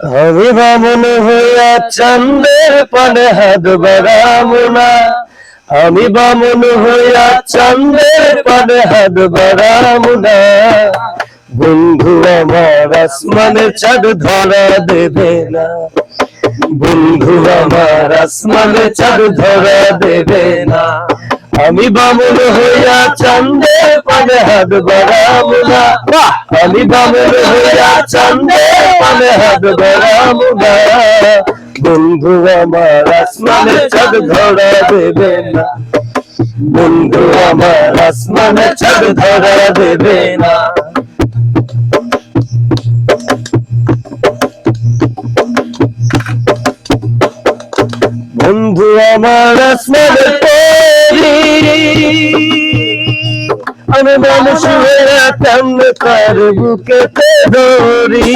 আমি বামন হইয়া চাঁদের পানে হাত বাড়াবো না, আমি বামন হইয়া চাঁদের পানে হাত বাড়াবো না। বন্ধু আমার আসমানে চাঁদ ধরা দেবে না, বন্ধু আমার আসমানে চাঁদ ধরা দেবে না। আমি বামন হইয়া চাঁদের পানে হাত বাড়াবো না, আমি বামন হইয়া চাঁদের পানে হাত বাড়াবো না। বন্ধু আমার আসমানে চাঁদ ধরা দেবে না, বন্ধু আমার আসমানে চাঁদ ধরা দেবে না। বন্ধু আমার আসমানে পরি, আমি মানুষ হয়ে কেমনে তার বুকেতে ধরি।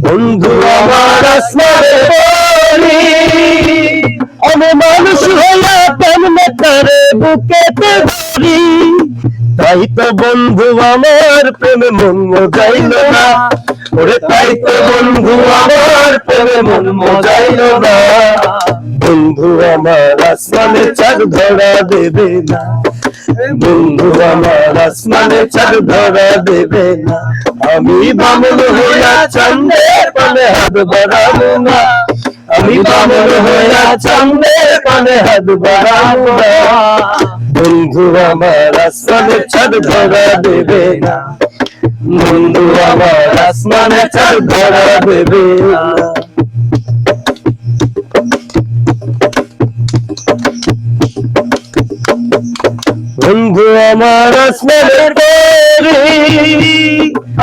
বন্ধু আমার আসমানে পরি, আমি মানুষ হয়ে কেমনে তার বুকেতে ধরি। তাই তো বন্ধু আমার প্রেমে মন মজাইল না, ওরে তাই তো বন্ধু আমার প্রেমে মন মজাইল না। বন্ধু আমার আসমানে চাঁদ ধরা দেবে না, বন্ধু আমার আসমানে চাঁদ ধরা দেবে না। আমি বামন হইয়া চাঁদের পানে হাত বাড়াবো না, আমি বামন হইয়া চাঁদের পানে হাত বাড়াবো না। বন্ধু আমার আসমানে চাঁদ ধরা দেবে না, বন্ধু আমার আসমানে চাঁদ ধরা দেবে না। বন্ধু আমার আসমানের পরি,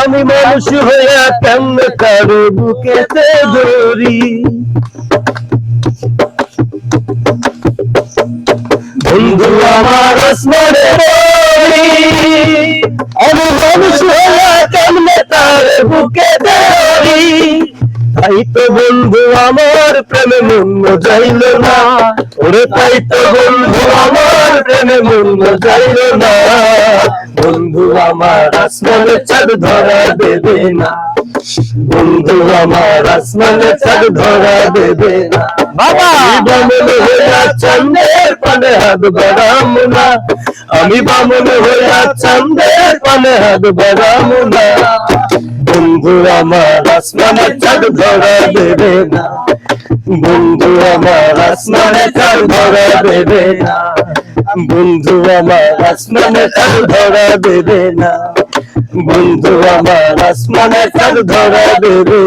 আমি মানুষ হইয়া কেমনে কারো বুকেতে ধরি। বন্ধু আমার আসমানের পরি, আমি মানুষ হইয়া কেমনে তার বুকেতে ধরি। তাই তো বন্ধু আমার প্রেমে মন মজাইল না, ওরে তাই তো বন্ধু আমার প্রেমে মন মজাইল না। বন্ধু আমার আসমানে চাঁদ ধরা দেবে না, বন্ধু আমার আসমানে চাঁদ ধরা দেবে না। বাবা বামন হইয়া চাঁদের পানে হাত বাড়াবো না, আমি বামন হইয়া চাঁদের পানে হাত বাড়াবো না। বন্ধু আমার আসমানে চাঁদ ধরা দেবে না, বন্ধু আমার আসমানে চাঁদ ধরা দেবে না। বন্ধু আমার আসমানে চাঁদ ধরা দেবে না, বন্ধু আমার আসমানে চাঁদ ধরা দেবে